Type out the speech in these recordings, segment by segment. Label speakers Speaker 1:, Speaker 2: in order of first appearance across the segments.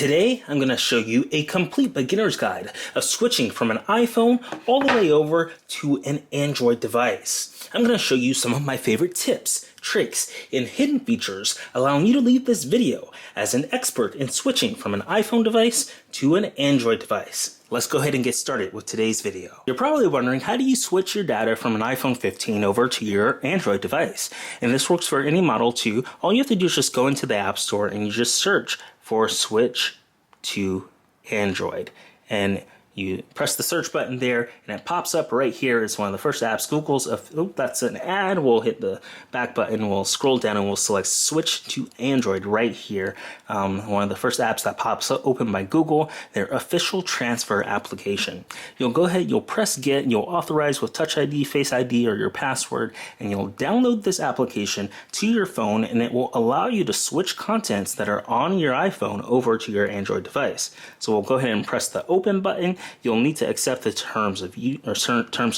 Speaker 1: Today, I'm going to show you a complete beginner's guide of switching from an iPhone all the way over to an Android device. I'm going to show you some of my favorite tips, tricks, and hidden features allowing you to leave this video as an expert in switching from an iPhone device to an Android device. Let's go ahead and get started with today's video. You're probably wondering, how do you switch your data from an iPhone 15 over to your Android device? And this works for any Model 2. All you have to do is just go into the App Store and you just search for switch to Android, and you press the search button there and it pops up right here. It's one of the first apps. Google's that's an ad. We'll hit the back button, we'll scroll down and we'll select switch to Android right here. One of the first apps that pops up open by Google, their official transfer application. You'll go ahead, you'll press get, you'll authorize with Touch ID, Face ID, or your password, and you'll download this application to your phone, and it will allow you to switch contents that are on your iPhone over to your Android device. So we'll go ahead and press the open button. You'll need to accept the terms of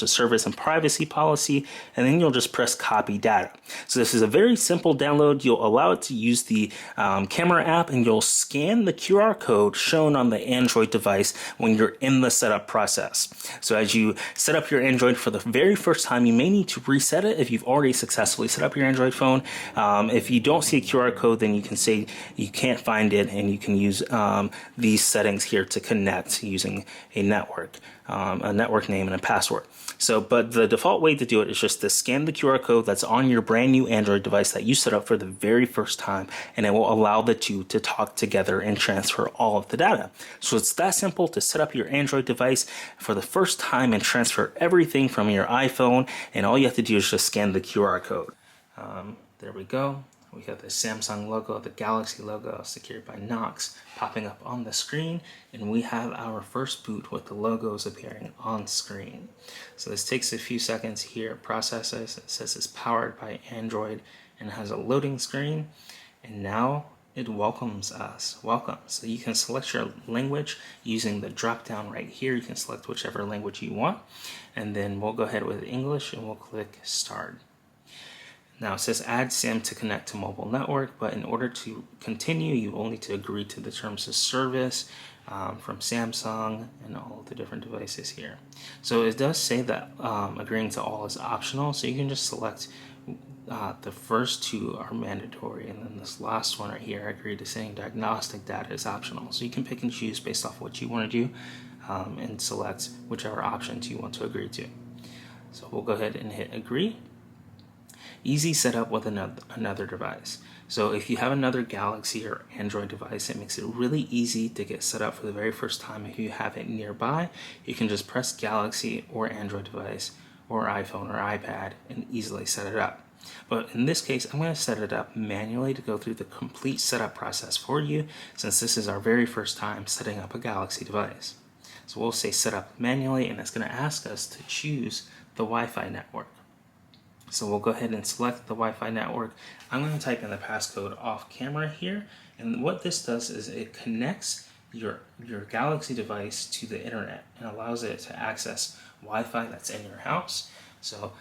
Speaker 1: service and privacy policy, and then you'll just press copy data. So this is a very simple download. You'll allow it to use the camera app, and you'll scan the QR code shown on the Android device when you're in the setup process. So as you set up your Android for the very first time, you may need to reset it if you've already successfully set up your Android phone. If you don't see a QR code, then you can say you can't find it, and you can use these settings here to connect using a network name and a password. So, but the default way to do it is just to scan the QR code that's on your brand new Android device that you set up for the very first time, and it will allow the two to talk together and transfer all of the data. So it's that simple to set up your Android device for the first time and transfer everything from your iPhone, and all you have to do is just scan the QR code. There we go. We have the Samsung logo, the Galaxy logo, secured by Knox, popping up on the screen, and we have our first boot with the logos appearing on screen. So this takes a few seconds here, it processes, it says it's powered by Android, and it has a loading screen, and now it welcomes us. Welcome. So you can select your language using the drop down right here. You can select whichever language you want, and then we'll go ahead with English and we'll click start. Now it says add SIM to connect to mobile network, but in order to continue, you will need to agree to the terms of service from Samsung and all of the different devices here. So it does say that agreeing to all is optional, so you can just select the first two are mandatory, and then this last one right here, agree to saying diagnostic data is optional. So you can pick and choose based off what you want to do and select whichever options you want to agree to. So we'll go ahead and hit agree. Easy setup with another device. So if you have another Galaxy or Android device, it makes it really easy to get set up for the very first time. If you have it nearby, you can just press Galaxy or Android device or iPhone or iPad and easily set it up. But in this case, I'm going to set it up manually to go through the complete setup process for you, since this is our very first time setting up a Galaxy device. So we'll say set up manually, and it's going to ask us to choose the Wi-Fi network. So we'll go ahead and select the Wi-Fi network. I'm going to type in the passcode off camera here, and what this does is it connects your Galaxy device to the internet and allows it to access Wi-Fi that's in your house. So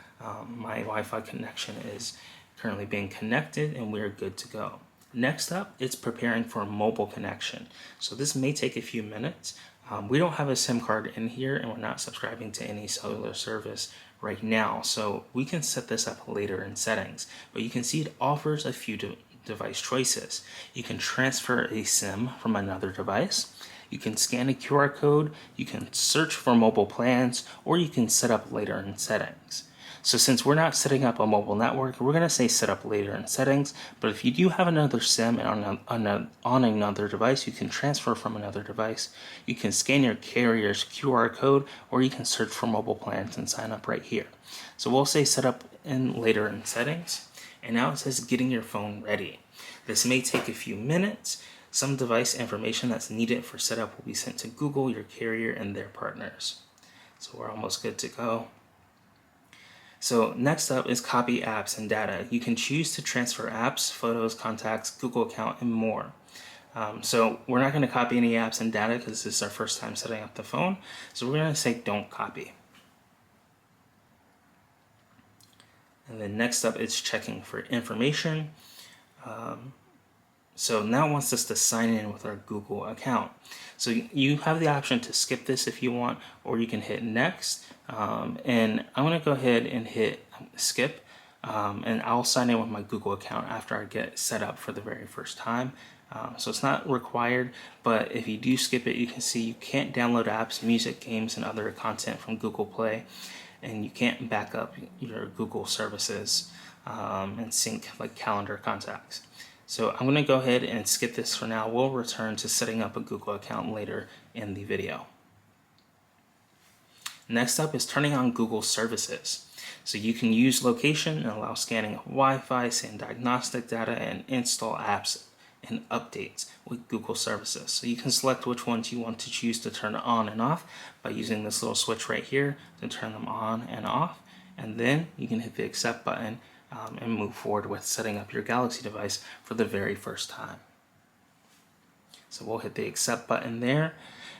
Speaker 1: my Wi-Fi connection is currently being connected, and we're good to go. Next up, it's preparing for a mobile connection. So this may take a few minutes. We don't have a SIM card in here, and we're not subscribing to any cellular service right now, so we can set this up later in settings. But you can see it offers a few device choices. You can transfer a SIM from another device, you can scan a QR code, you can search for mobile plans, or you can set up later in settings. So since we're not setting up a mobile network, we're going to say set up later in settings, but if you do have another SIM on another device, you can transfer from another device, you can scan your carrier's QR code, or you can search for mobile plans and sign up right here. So we'll say set up later in settings, and now it says getting your phone ready. This may take a few minutes. Some device information that's needed for setup will be sent to Google, your carrier, and their partners. So we're almost good to go. So next up is copy apps and data. You can choose to transfer apps, photos, contacts, Google account, and more. So we're not going to copy any apps and data because this is our first time setting up the phone. So we're going to say don't copy. And then next up, it's checking for information. So now it wants us to sign in with our Google account. So you have the option to skip this if you want, or you can hit next. And I'm going to go ahead and hit skip. And I'll sign in with my Google account after I get set up for the very first time. So it's not required, but if you do skip it, you can see you can't download apps, music, games, and other content from Google Play, and you can't back up your Google services and sync like calendar contacts. So I'm going to go ahead and skip this for now. We'll return to setting up a Google account later in the video. Next up is turning on Google services. So you can use location and allow scanning of Wi-Fi, send diagnostic data, and install apps and updates with Google services. So you can select which ones you want to choose to turn on and off by using this little switch right here to turn them on and off. And then you can hit the accept button and move forward with setting up your Galaxy device for the very first time. So we'll hit the accept button there.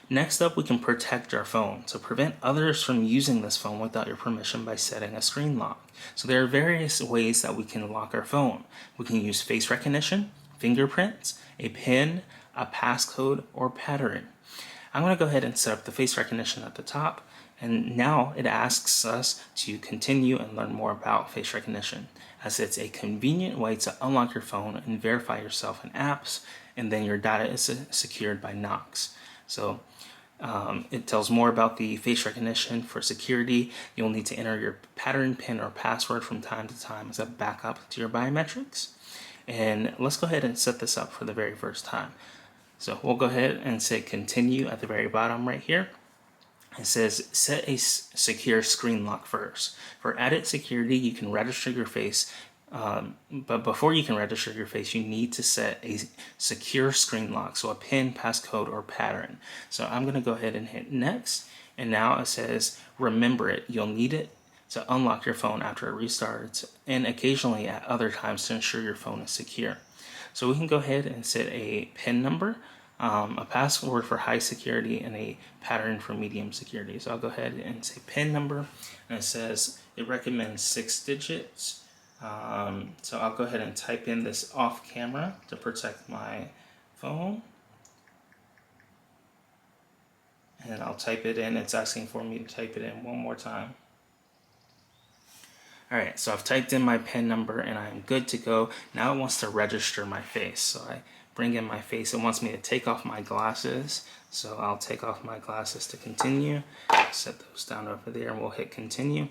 Speaker 1: Next up, we can protect our phone. So prevent others from using this phone without your permission by setting a screen lock. So there are various ways that we can lock our phone. We can use face recognition, fingerprints, a PIN, a passcode, or pattern. I'm going to go ahead and set up the face recognition at the top. And now it asks us to continue and learn more about face recognition, as it's a convenient way to unlock your phone and verify yourself in apps, and then your data is secured by Knox. So it tells more about the face recognition. For security, you'll need to enter your pattern, PIN, or password from time to time as a backup to your biometrics. And let's go ahead and set this up for the very first time. So we'll go ahead and say continue at the very bottom right here. It says set a secure screen lock first. For added security, you can register your face, but before you can register your face, you need to set a secure screen lock, so a PIN, passcode, or pattern. So I'm going to go ahead and hit next, and now it says remember it. You'll need it to unlock your phone after it restarts, and occasionally at other times to ensure your phone is secure. So we can go ahead and set a PIN number, a password for high security, and a pattern for medium security. So I'll go ahead and say PIN number, and it says it recommends 6 digits. So I'll go ahead and type in this off camera to protect my phone. And I'll type it in. It's asking for me to type it in one more time. Alright, so I've typed in my PIN number and I'm good to go. Now it wants to register my face. So I bring in my face. It wants me to take off my glasses. So I'll take off my glasses to continue. Set those down over there and we'll hit continue.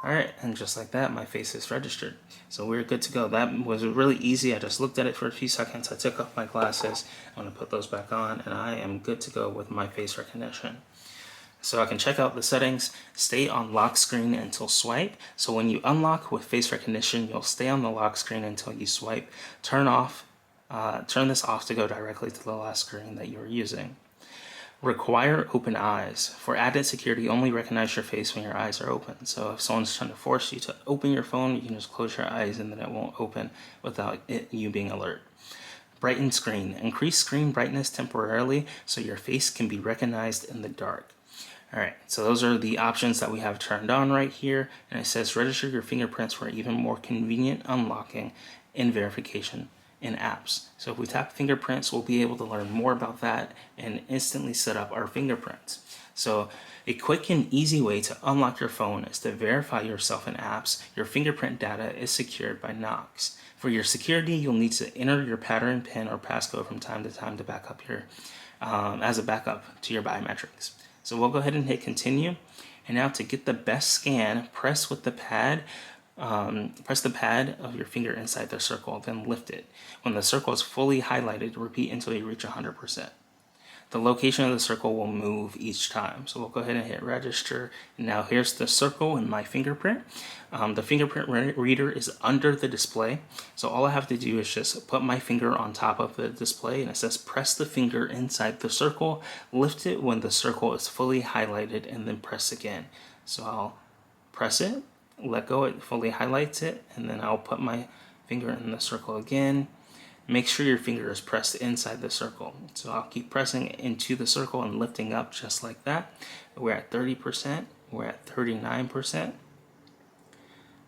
Speaker 1: Alright, and just like that, my face is registered. So we're good to go. That was really easy. I just looked at it for a few seconds. I took off my glasses. I'm going to put those back on and I am good to go with my face recognition. So I can check out the settings, stay on lock screen until swipe. So when you unlock with face recognition, you'll stay on the lock screen until you swipe. Turn this off to go directly to the last screen that you're using. Require open eyes. For added security, only recognize your face when your eyes are open. So if someone's trying to force you to open your phone, you can just close your eyes and then it won't open without you being alert. Brighten screen. Increase screen brightness temporarily so your face can be recognized in the dark. Alright, so those are the options that we have turned on right here, and it says register your fingerprints for even more convenient unlocking and verification in apps. So if we tap fingerprints, we'll be able to learn more about that and instantly set up our fingerprints. So a quick and easy way to unlock your phone is to verify yourself in apps. Your fingerprint data is secured by Knox. For your security, you'll need to enter your pattern, PIN, or passcode from time to time to back up your, as a backup to your biometrics. So we'll go ahead and hit continue. And now to get the best scan, press the pad of your finger inside the circle, then lift it. When the circle is fully highlighted, repeat until you reach 100%. The location of the circle will move each time. So we'll go ahead and hit register. And now here's the circle and my fingerprint. The fingerprint reader is under the display. So all I have to do is just put my finger on top of the display, and it says press the finger inside the circle, lift it when the circle is fully highlighted, and then press again. So I'll press it, let go, it fully highlights it, and then I'll put my finger in the circle again. Make sure your finger is pressed inside the circle. So I'll keep pressing into the circle and lifting up just like that. We're at 30%, we're at 39%,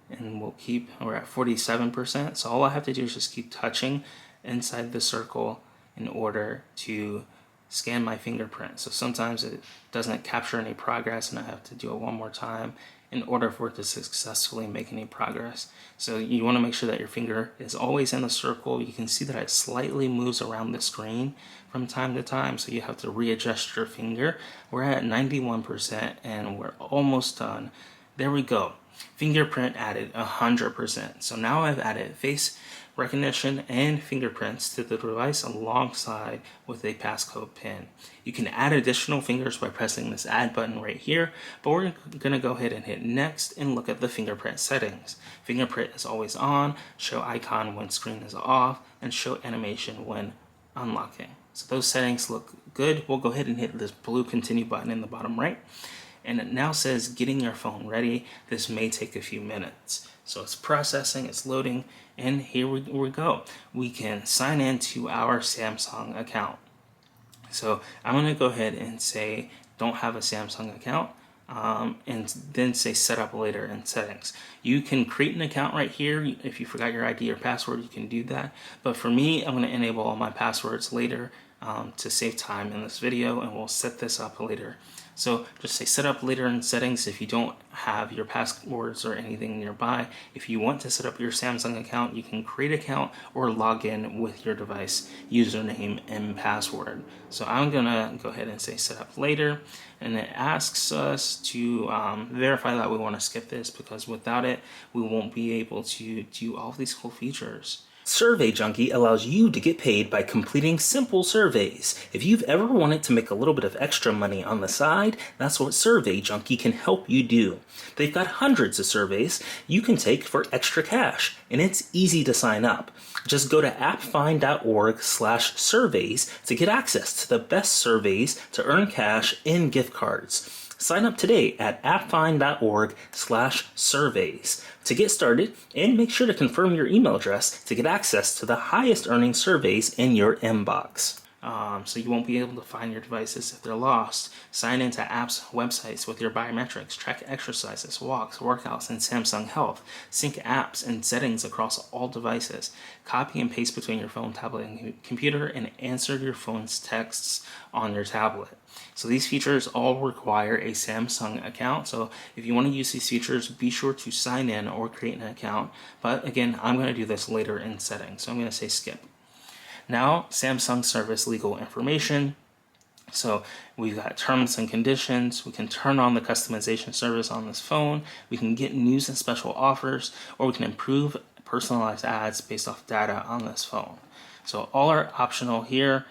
Speaker 1: and we're at 47%. So all I have to do is just keep touching inside the circle in order to scan my fingerprint. So sometimes it doesn't capture any progress and I have to do it one more time in order for it to successfully make any progress. So you want to make sure that your finger is always in the circle. You can see that it slightly moves around the screen from time to time, so you have to readjust your finger. We're at 91% and we're almost done. There we go. Fingerprint added 100%. So now I've added face recognition and fingerprints to the device alongside with a passcode pin. You can add additional fingers by pressing this add button right here, but we're going to go ahead and hit next and look at the fingerprint settings. Fingerprint is always on, show icon when screen is off, and show animation when unlocking. So those settings look good. We'll go ahead and hit this blue continue button in the bottom right. And it now says getting your phone ready. This may take a few minutes. So it's processing, it's loading, and here we go. We can sign into our Samsung account. So I'm gonna go ahead and say don't have a Samsung account, and then say set up later in settings. You can create an account right here. If you forgot your ID or password, you can do that. But for me, I'm gonna enable all my passwords later to save time in this video, and we'll set this up later. So just say set up later in settings if you don't have your passwords or anything nearby. If you want to set up your Samsung account, you can create an account or log in with your device username and password. So I'm gonna go ahead and say set up later, and it asks us to verify that we want to skip this, because without it we won't be able to do all of these cool features. Survey Junkie allows you to get paid by completing simple surveys. If you've ever wanted to make a little bit of extra money on the side, that's what Survey Junkie can help you do. They've got hundreds of surveys you can take for extra cash, and it's easy to sign up. Just go to appfind.org/surveys to get access to the best surveys to earn cash and gift cards. Sign up today at appfind.org/surveys to get started, and make sure to confirm your email address to get access to the highest earning surveys in your inbox. So you won't be able to find your devices if they're lost. Sign into apps, websites with your biometrics, track exercises, walks, workouts, and Samsung Health. Sync apps and settings across all devices. Copy and paste between your phone, tablet, and computer, and answer your phone's texts on your tablet. So these features all require a Samsung account. So if you want to use these features, be sure to sign in or create an account. But again, I'm going to do this later in settings. So I'm going to say skip. Now, Samsung service legal information. So we've got terms and conditions. We can turn on the customization service on this phone. We can get news and special offers, or we can improve personalized ads based off data on this phone. So all are optional here.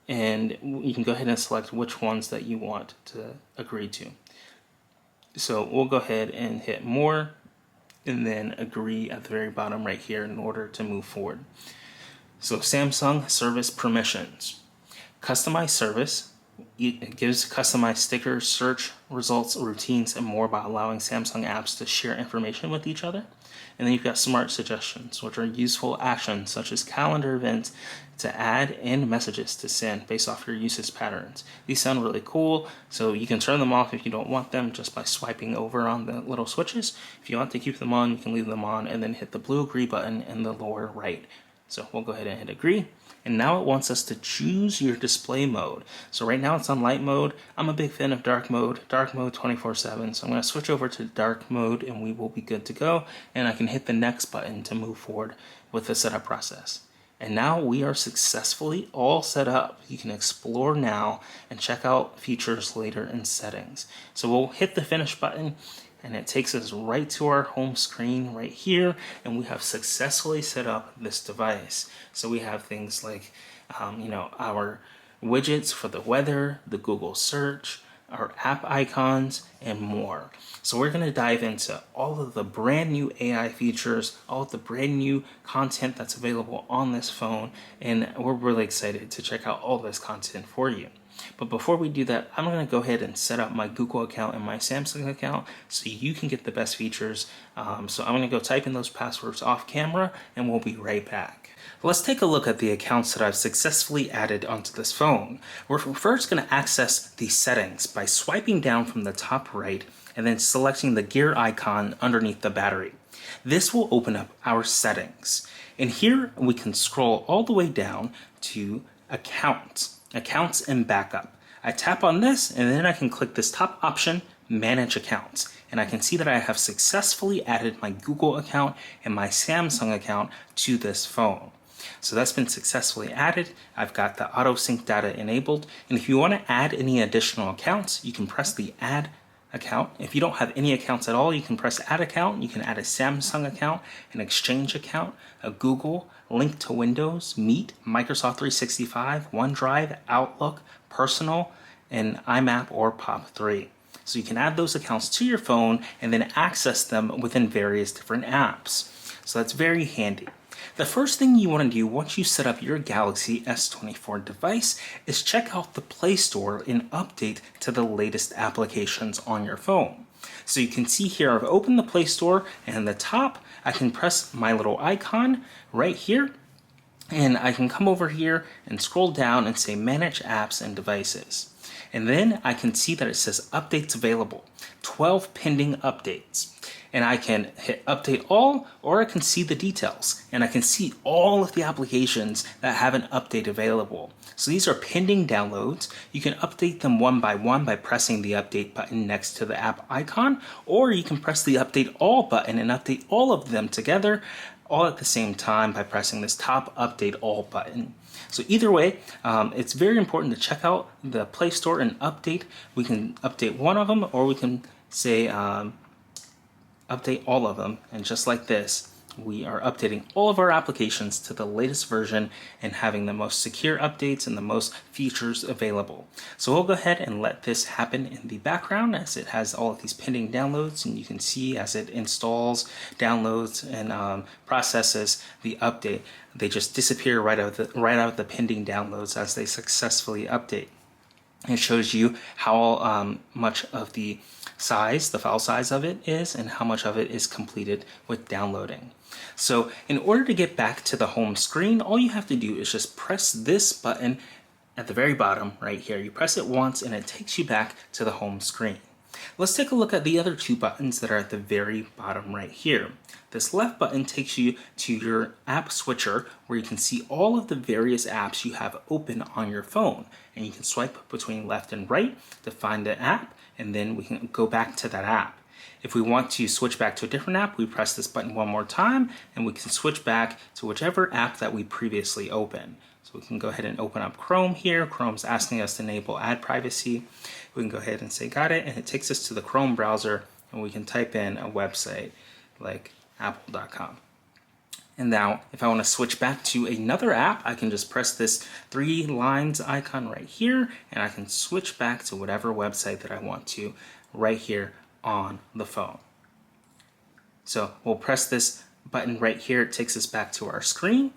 Speaker 1: And you can go ahead and select which ones that you want to agree to. So we'll go ahead and hit more, and then agree at the very bottom right here in order to move forward. So Samsung service permissions. Customize service. It gives customized stickers, search results, routines, and more by allowing Samsung apps to share information with each other. And then you've got smart suggestions, which are useful actions such as calendar events to add and messages to send based off your usage patterns. These sound really cool, so you can turn them off if you don't want them just by swiping over on the little switches. If you want to keep them on, you can leave them on and then hit the blue agree button in the lower right. So we'll go ahead and hit agree. And now it wants us to choose your display mode. So right now it's on light mode. I'm a big fan of dark mode 24/7. So I'm going to switch over to dark mode and we will be good to go. And I can hit the next button to move forward with the setup process. And now we are successfully all set up. You can explore now and check out features later in settings. So we'll hit the finish button, and it takes us right to our home screen right here, and we have successfully set up this device. So we have things like, our widgets for the weather, the Google search, our app icons, and more. So we're going to dive into all of the brand new AI features, all of the brand new content that's available on this phone, and we're really excited to check out all this content for you. But before we do that, I'm going to go ahead and set up my Google account and my Samsung account so you can get the best features. So I'm going to go type in those passwords off camera, and we'll be right back. Let's take a look at the accounts that I've successfully added onto this phone. We're first going to access the settings by swiping down from the top right and then selecting the gear icon underneath the battery. This will open up our settings. And here we can scroll all the way down to accounts and backup. I tap on this and then I can click this top option, manage accounts. And I can see that I have successfully added my Google account and my Samsung account to this phone. So that's been successfully added. I've got the auto sync data enabled. And if you want to add any additional accounts, you can press the add account. If you don't have any accounts at all, you can press add account. You can add a Samsung account, an Exchange account, a Google, link to Windows, Meet, Microsoft 365, OneDrive, Outlook, Personal, and IMAP or POP3. So you can add those accounts to your phone and then access them within various different apps. So that's very handy. The first thing you want to do once you set up your Galaxy S24 device is check out the Play Store and update to the latest applications on your phone. So you can see here I've opened the Play Store, and in the top I can press my little icon right here, and I can come over here and scroll down and say manage apps and devices. And then I can see that it says updates available, 12 pending updates. And I can hit update all, or I can see the details. And I can see all of the applications that have an update available. So these are pending downloads. You can update them one by pressing the update button next to the app icon, or you can press the update all button and update all of them together all at the same time by pressing this top update all button. So either way, it's very important to check out the Play Store and update. We can update one of them, or we can say update all of them. And just like this, we are updating all of our applications to the latest version and having the most secure updates and the most features available. So we'll go ahead and let this happen in the background as it has all of these pending downloads, and you can see as it installs, downloads, and processes the update, they just disappear right out of the pending downloads as they successfully update. It shows you how much of the file size of it is, and how much of it is completed with downloading. So in order to get back to the home screen, all you have to do is just press this button at the very bottom right here. You press it once and it takes you back to the home screen. Let's take a look at the other two buttons that are at the very bottom right here. This left button takes you to your app switcher, where you can see all of the various apps you have open on your phone. And you can swipe between left and right to find the app, and then we can go back to that app. If we want to switch back to a different app, we press this button one more time, and we can switch back to whichever app that we previously opened. So we can go ahead and open up Chrome here. Chrome's asking us to enable ad privacy. We can go ahead and say got it, and it takes us to the Chrome browser, and we can type in a website like apple.com. And now if I want to switch back to another app, I can just press this 3 lines icon right here, and I can switch back to whatever website that I want to right here on the phone. So we'll press this button right here. It takes us back to our screen.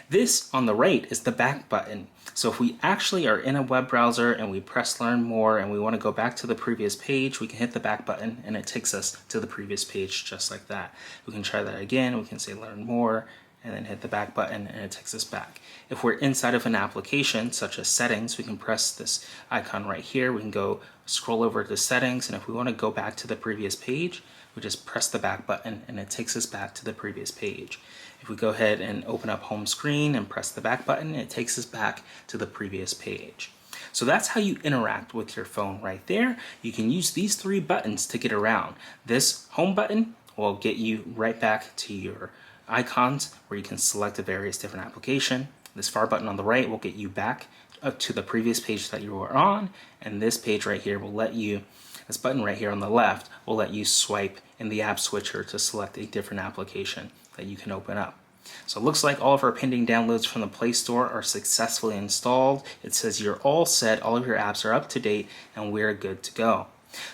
Speaker 1: This on the right is the back button. So if we actually are in a web browser and we press learn more and we want to go back to the previous page, we can hit the back button and it takes us to the previous page just like that. We can try that again. We can say learn more and then hit the back button and it takes us back. If we're inside of an application such as settings, we can press this icon right here. We can go scroll over to settings, and if we want to go back to the previous page, we just press the back button and it takes us back to the previous page. If we go ahead and open up home screen and press the back button, it takes us back to the previous page. So that's how you interact with your phone right there. You can use these 3 buttons to get around. This home button will get you right back to your icons where you can select a various different application. This far button on the right will get you back up to the previous page that you were on, and this page right here will let you, this button right here on the left will let you swipe in the app switcher to select a different application that you can open up. So it looks like all of our pending downloads from the Play Store are successfully installed. It says you're all set, all of your apps are up to date, and we're good to go.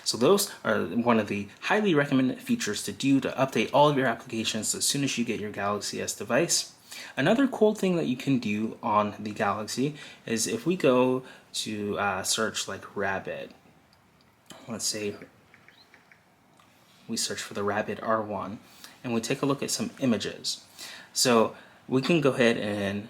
Speaker 1: So those are one of the highly recommended features to do to update all of your applications as soon as you get your Galaxy S device. Another cool thing that you can do on the Galaxy is if we go to search like Rabbit, let's say we search for the Rabbit R1 and we take a look at some images. So we can go ahead and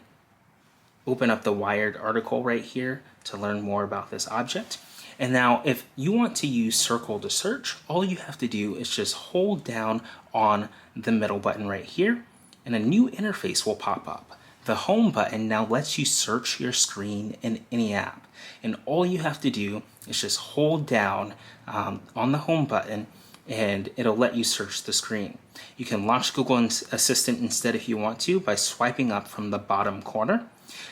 Speaker 1: open up the Wired article right here to learn more about this object. And now if you want to use circle to search, all you have to do is just hold down on the middle button right here. and a new interface will pop up. The home button now lets you search your screen in any app. And all you have to do is just hold down on the home button and it'll let you search the screen. You can launch Google Assistant instead if you want to by swiping up from the bottom corner.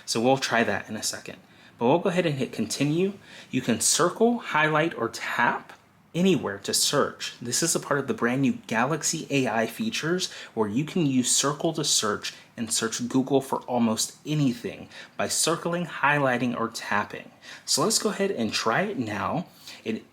Speaker 1: So we'll try that in a second. But we'll go ahead and hit continue. You can circle, highlight, or tap anywhere to search. This is a part of the brand new Galaxy AI features where you can use circle to search and search Google for almost anything by circling, highlighting, or tapping. So let's go ahead and try it now. It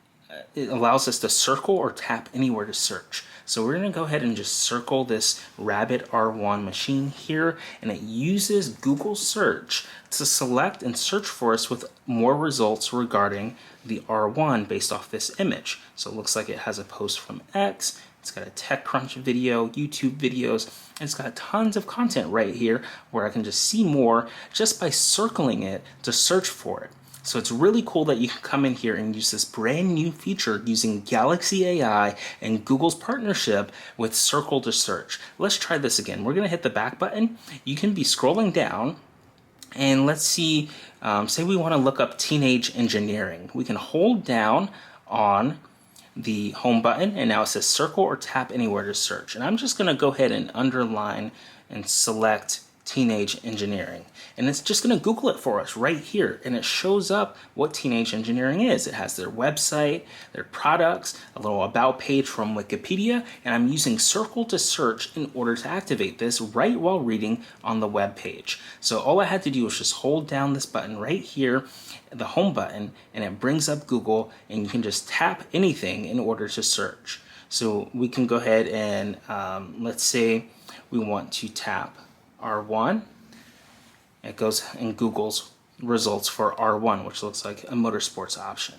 Speaker 1: allows us to circle or tap anywhere to search. So we're going to go ahead and just circle this Rabbit R1 machine here, and it uses Google search to select and search for us with more results regarding the R1 based off this image. So it looks like it has a post from X, it's got a TechCrunch video, YouTube videos, and it's got tons of content right here where I can just see more just by circling it to search for it. So it's really cool that you can come in here and use this brand new feature using Galaxy AI and Google's partnership with Circle to Search. Let's try this again. We're going to hit the back button. You can be scrolling down and let's see, say we want to look up teenage engineering. We can hold down on the home button and now it says circle or tap anywhere to search. And I'm just going to go ahead and underline and select teenage engineering, and it's just going to Google it for us right here, and it shows up what teenage engineering is. It has their website, their products, a little about page from Wikipedia, and I'm using circle to search in order to activate this right while reading on the web page. So all I had to do was just hold down this button right here, the home button, and it brings up Google, and you can just tap anything in order to search. So we can go ahead and let's say we want to tap R1. It goes in Google's results for R1, which looks like a motorsports option.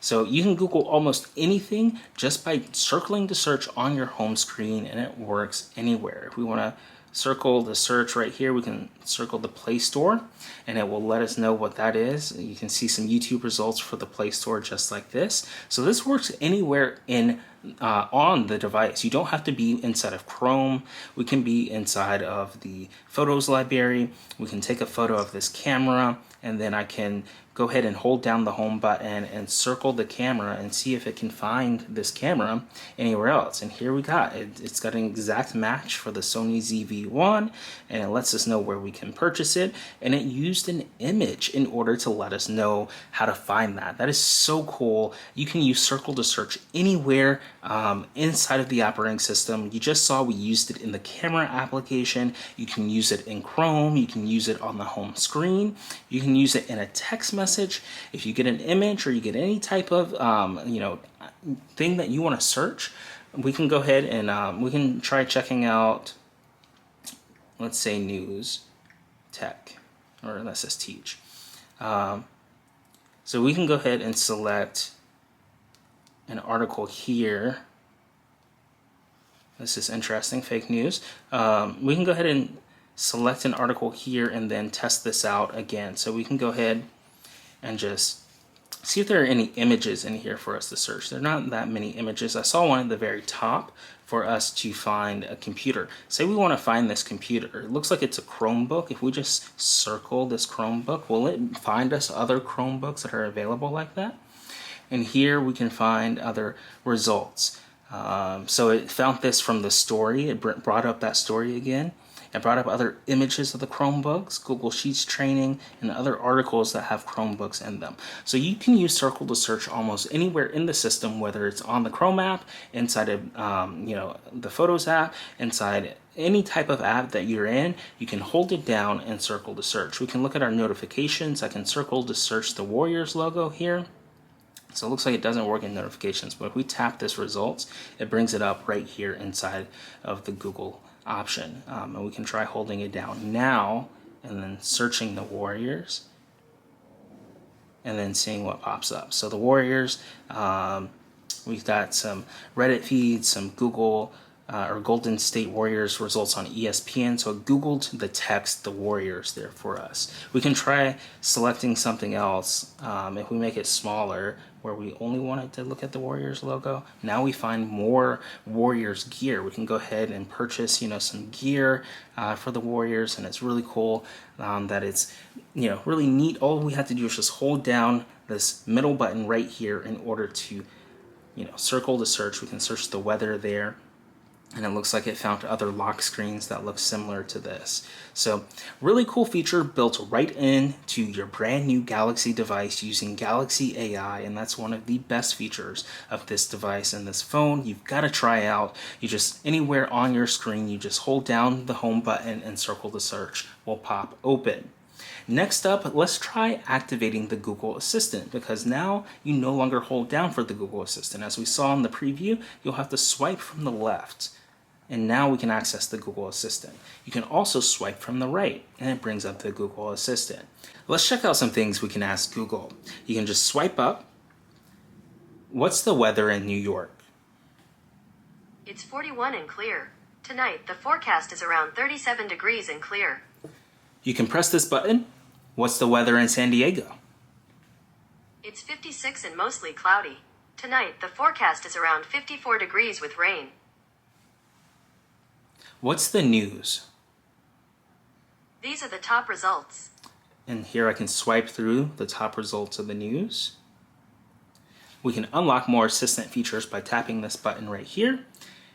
Speaker 1: So you can Google almost anything just by circling to search on your home screen, and it works anywhere. If we want to circle the search right here, we can circle the Play Store, and it will let us know what that is. You can see some YouTube results for the Play Store just like this. So this works anywhere in on the device. You don't have to be inside of Chrome. We can be inside of the Photos library. We can take a photo of this camera, and then I can go ahead and hold down the home button and circle the camera and see if it can find this camera anywhere else. And here we got it. It's got an exact match for the Sony ZV-1, and it lets us know where we can purchase it. And it used an image in order to let us know how to find that. That is so cool. You can use circle to search anywhere inside of the operating system. You just saw we used it in the camera application. You can use it in Chrome. You can use it on the home screen. You can use it in a text message. If you get an image or you get any type of thing that you want to search, we can go ahead and we can try checking out, let's say, news, tech, or let's just teach. So we can go ahead and select an article here. This is interesting, fake news. We can go ahead and select an article here and then test this out again. So we can go ahead and just see if there are any images in here for us to search. There are not that many images. I saw one at the very top for us to find a computer. Say we want to find this computer. It looks like it's a Chromebook. If we just circle this Chromebook, will it find us other Chromebooks that are available like that? And here we can find other results. So it found this from the story. It brought up that story again. It brought up other images of the Chromebooks, Google Sheets training, and other articles that have Chromebooks in them. So you can use Circle to search almost anywhere in the system, whether it's on the Chrome app, inside of the Photos app, inside any type of app that you're in. You can hold it down and circle to search. We can look at our notifications. I can circle to search the Warriors logo here. So it looks like it doesn't work in notifications, but if we tap this results, it brings it up right here inside of the Google option. And we can try holding it down now and then searching the Warriors and then seeing what pops up. So the Warriors, we've got some Reddit feeds, some Google or Golden State Warriors results on ESPN, so it Googled the text, the Warriors there for us. We can try selecting something else. If we make it smaller, where we only wanted to look at the Warriors logo, now we find more Warriors gear. We can go ahead and purchase, some gear for the Warriors, and it's really cool that it's, really neat. All we have to do is just hold down this middle button right here in order to, circle the search. We can search the weather there. And it looks like it found other lock screens that look similar to this. So really cool feature built right into your brand new Galaxy device using Galaxy AI, and that's one of the best features of this device and this phone. You've got to try out. You just, anywhere on your screen, you just hold down the home button and circle the search will pop open. Next up, let's try activating the Google Assistant, because now you no longer hold down for the Google Assistant. As we saw in the preview, you'll have to swipe from the left. And now we can access the Google Assistant. You can also swipe from the right, and it brings up the Google Assistant. Let's check out some things we can ask Google. You can just swipe up. What's the weather in New York?
Speaker 2: It's 41 and clear. Tonight, the forecast is around 37 degrees and clear.
Speaker 1: You can press this button. What's the weather in San Diego?
Speaker 2: It's 56 and mostly cloudy. Tonight, the forecast is around 54 degrees with rain.
Speaker 1: What's the news?
Speaker 2: These are the top results.
Speaker 1: And here I can swipe through the top results of the news. We can unlock more assistant features by tapping this button right here,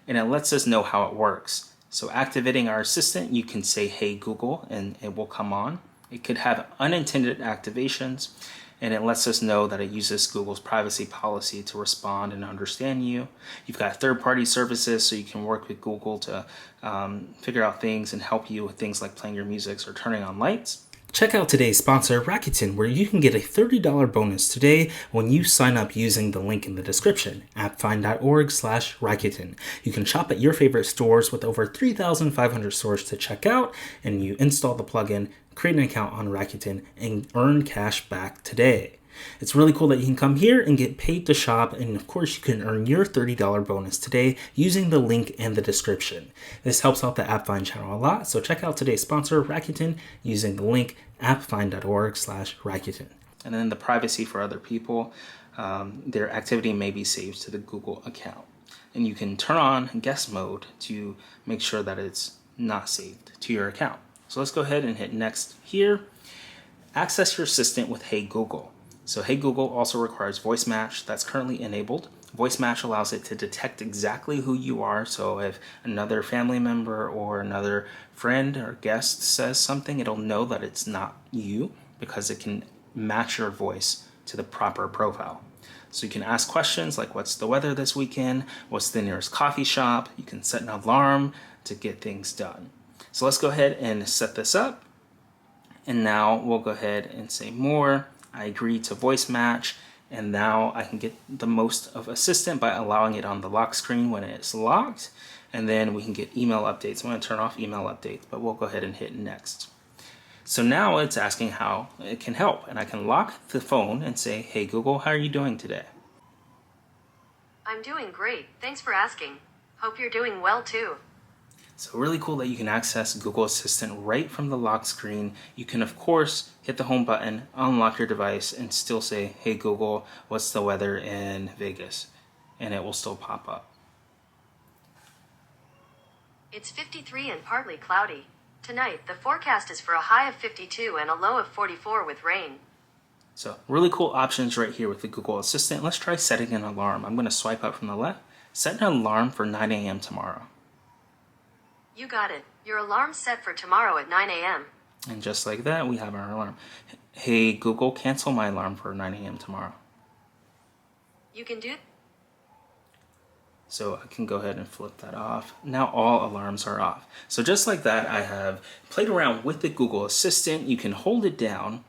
Speaker 1: and it lets us know how it works. So activating our assistant, you can say, "Hey Google," and it will come on. It could have unintended activations, and it lets us know that it uses Google's privacy policy to respond and understand you. You've got third-party services, so you can work with Google to figure out things and help you with things like playing your music or turning on lights. Check out today's sponsor, Rakuten, where you can get a $30 bonus today when you sign up using the link in the description, appfind.org/Rakuten. You can shop at your favorite stores with over 3,500 stores to check out, and you install the plugin, create an account on Rakuten, and earn cash back today. It's really cool that you can come here and get paid to shop, and of course you can earn your $30 bonus today using the link in the description. This helps out the AppFind channel a lot, so check out today's sponsor, Rakuten, using the link appfind.org/Rakuten. And then the privacy for other people, their activity may be saved to the Google account. And you can turn on guest mode to make sure that it's not saved to your account. So let's go ahead and hit next here. Access your assistant with Hey Google. So Hey Google also requires voice match. That's currently enabled. Voice match allows it to detect exactly who you are. So if another family member or another friend or guest says something, it'll know that it's not you because it can match your voice to the proper profile. So you can ask questions like, what's the weather this weekend? What's the nearest coffee shop? You can set an alarm to get things done. So let's go ahead and set this up. And now we'll go ahead and say more. I agree to voice match. And now I can get the most of Assistant by allowing it on the lock screen when it's locked. And then we can get email updates. I'm going to turn off email updates, but we'll go ahead and hit next. So now it's asking how it can help. And I can lock the phone and say, hey Google, how are you doing today?
Speaker 2: I'm doing great. Thanks for asking. Hope you're doing well too.
Speaker 1: So really cool that you can access Google Assistant right from the lock screen. You can, of course, hit the home button, unlock your device, and still say, hey Google, what's the weather in Vegas? And it will still pop up.
Speaker 2: It's 53 and partly cloudy. Tonight, the forecast is for a high of 52 and a low of 44 with rain.
Speaker 1: So really cool options right here with the Google Assistant. Let's try setting an alarm. I'm going to swipe up from the left. Set an alarm for 9 a.m. tomorrow.
Speaker 2: You got it. Your alarm's set for tomorrow at 9 a.m.
Speaker 1: And just like that, we have our alarm. Hey Google, cancel my alarm for 9 a.m. tomorrow.
Speaker 2: You can do.
Speaker 1: So I can go ahead and flip that off. Now all alarms are off. So just like that, I have played around with the Google Assistant. You can hold it down,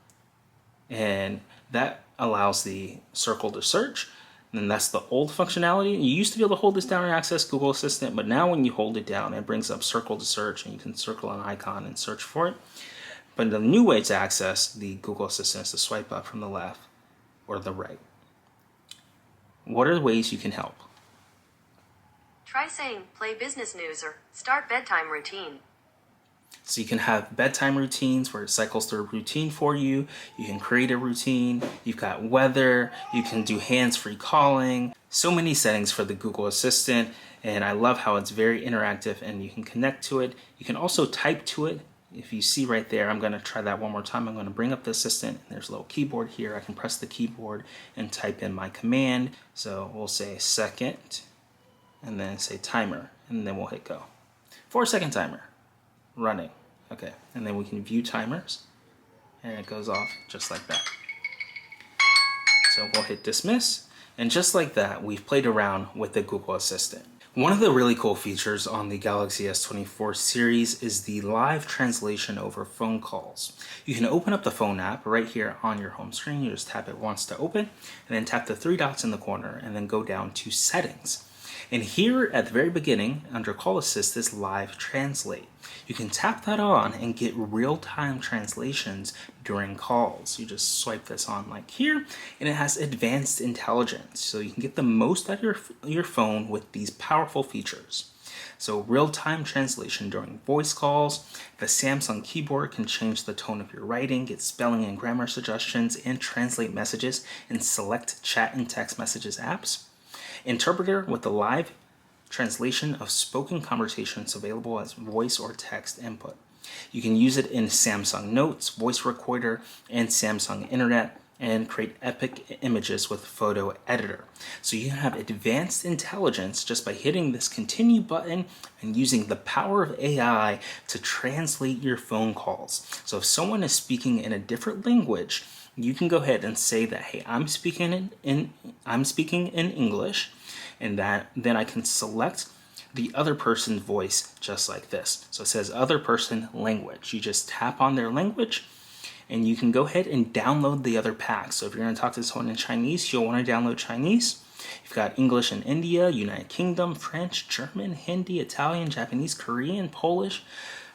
Speaker 1: and that allows the circle to search. And that's the old functionality. You used to be able to hold this down and access Google Assistant, but now when you hold it down, it brings up circle to search, and you can circle an icon and search for it. But the new way to access the Google Assistant is to swipe up from the left or the right. What are the ways you can help?
Speaker 2: Try saying play business news or start bedtime routine.
Speaker 1: So you can have bedtime routines where it cycles through a routine for you. You can create a routine. You've got weather. You can do hands-free calling. So many settings for the Google Assistant. And I love how it's very interactive and you can connect to it. You can also type to it. If you see right there, I'm going to try that one more time. I'm going to bring up the Assistant. There's a little keyboard here. I can press the keyboard and type in my command. So we'll say second and then say timer and then we'll hit go. 4-second timer. Running. Okay, and then we can view timers and it goes off just like that. So we'll hit dismiss, and just like that, we've played around with the Google Assistant. One of the really cool features on the Galaxy S24 series is the live translation over phone calls. You can open up the phone app right here on your home screen. You just tap it once to open, and then tap the 3 dots in the corner, and then go down to settings. And here at the very beginning, under Call Assist, is Live Translate. You can tap that on and get real-time translations during calls. You just swipe this on like here, and it has advanced intelligence. So you can get the most out of your phone with these powerful features. So real-time translation during voice calls. The Samsung keyboard can change the tone of your writing, get spelling and grammar suggestions, and translate messages in select chat and text messages apps. Interpreter with the live translation of spoken conversations available as voice or text input. You can use it in Samsung Notes, Voice Recorder, and Samsung Internet, and create epic images with Photo Editor. So you can have advanced intelligence just by hitting this continue button and using the power of AI to translate your phone calls. So if someone is speaking in a different language, you can go ahead and say that, hey, I'm speaking in English, and then I can select the other person's voice just like this. So it says other person language. You just tap on their language and you can go ahead and download the other packs. So if you're going to talk to someone in Chinese, you'll want to download Chinese. You've got English in India, United Kingdom, French, German, Hindi, Italian, Japanese, Korean, Polish,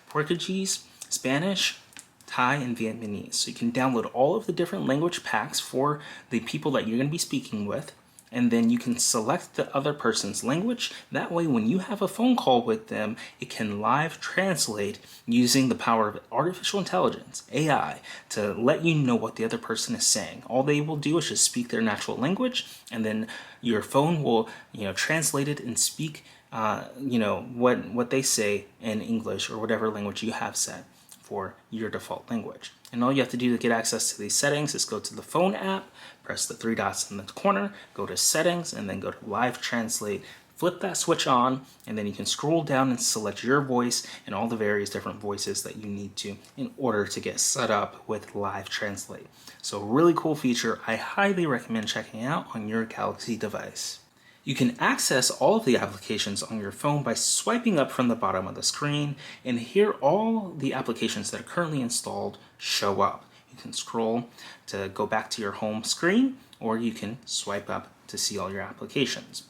Speaker 1: Portuguese, Spanish, Thai, and Vietnamese. So you can download all of the different language packs for the people that you're going to be speaking with, and then you can select the other person's language. That way, when you have a phone call with them, it can live translate using the power of artificial intelligence, AI, to let you know what the other person is saying. All they will do is just speak their natural language, and then your phone will, translate it and speak, what they say in English or whatever language you have set for your default language. And all you have to do to get access to these settings is go to the phone app, press the 3 dots in the corner, go to settings, and then go to live translate, flip that switch on, and then you can scroll down and select your voice and all the various different voices that you need to in order to get set up with live translate. So really cool feature I highly recommend checking out on your Galaxy device. You can access all of the applications on your phone by swiping up from the bottom of the screen, and here all the applications that are currently installed show up. You can scroll to go back to your home screen, or you can swipe up to see all your applications.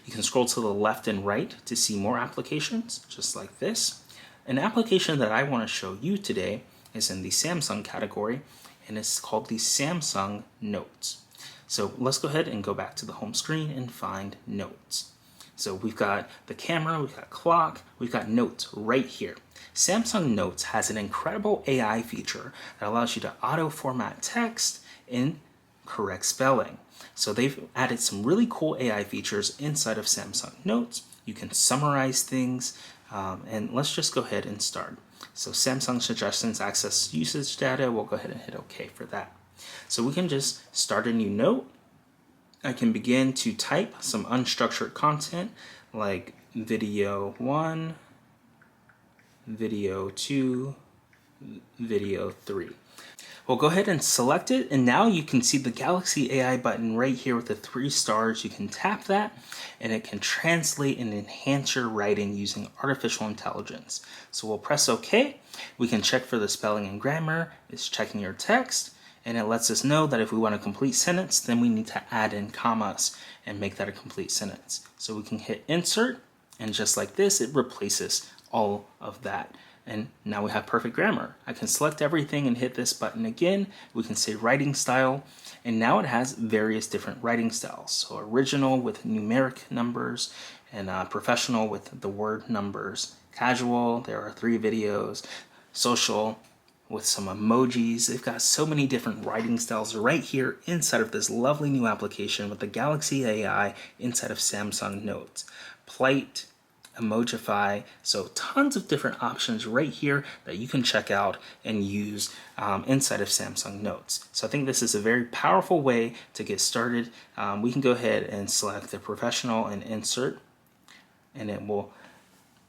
Speaker 1: You can scroll to the left and right to see more applications, just like this. An application that I want to show you today is in the Samsung category, and it's called the Samsung Notes. So let's go ahead and go back to the home screen and find Notes. So we've got the camera, we've got clock, we've got Notes right here. Samsung Notes has an incredible AI feature that allows you to auto-format text in correct spelling. So they've added some really cool AI features inside of Samsung Notes. You can summarize things, and let's just go ahead and start. So Samsung suggestions access usage data, we'll go ahead and hit OK for that. So we can just start a new note. I can begin to type some unstructured content like video 1, video 2, video 3. We'll go ahead and select it, and now you can see the Galaxy AI button right here with the 3 stars. You can tap that and it can translate and enhance your writing using artificial intelligence. So we'll press OK. We can check for the spelling and grammar. It's checking your text, and it lets us know that if we want a complete sentence, then we need to add in commas and make that a complete sentence. So we can hit insert, and just like this, it replaces all of that. And now we have perfect grammar. I can select everything and hit this button again. We can say writing style, and now it has various different writing styles. So original with numeric numbers, and professional with the word numbers. Casual, there are 3 videos. Social, with some emojis. They've got so many different writing styles right here inside of this lovely new application with the Galaxy AI inside of Samsung Notes. Polite, Emojify, so tons of different options right here that you can check out and use inside of Samsung Notes. So I think this is a very powerful way to get started. We can go ahead and select the professional and insert, and it will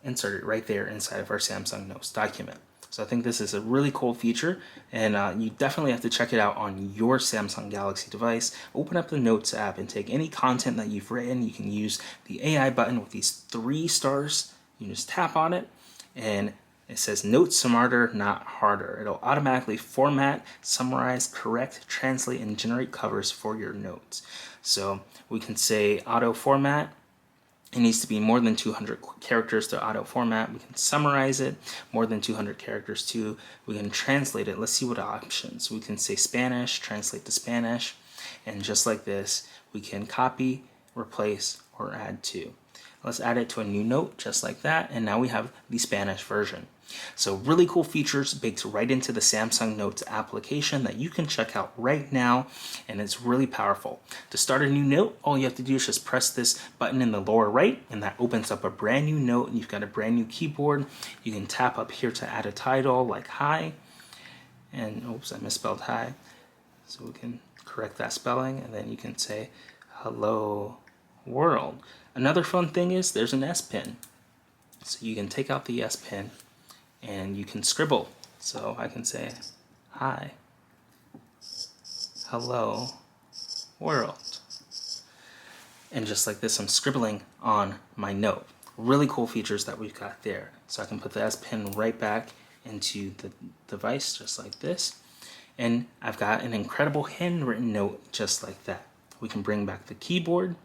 Speaker 1: insert it right there inside of our Samsung Notes document. So I think this is a really cool feature, and you definitely have to check it out on your Samsung Galaxy device. Open up the Notes app and take any content that you've written. You can use the AI button with these 3 stars. You just tap on it, and it says Note Smarter, Not Harder. It'll automatically format, summarize, correct, translate, and generate covers for your notes. So we can say auto format. It needs to be more than 200 characters to auto format. We can summarize it, more than 200 characters too. We can translate it. Let's see what options. We can say Spanish, translate to Spanish, and just like this, we can copy, replace, or add to. Let's add it to a new note, just like that, and now we have the Spanish version. So really cool features baked right into the Samsung Notes application that you can check out right now, and it's really powerful. To start a new note, all you have to do is just press this button in the lower right, and that opens up a brand new note, and you've got a brand new keyboard. You can tap up here to add a title like hi, and oops, I misspelled hi. So we can correct that spelling, and then you can say hello world. Another fun thing is there's an S Pen. So you can take out the S Pen and you can scribble. So I can say, hi, hello, world. And just like this, I'm scribbling on my note. Really cool features that we've got there. So I can put the S Pen right back into the device, just like this. And I've got an incredible handwritten note just like that. We can bring back the keyboard.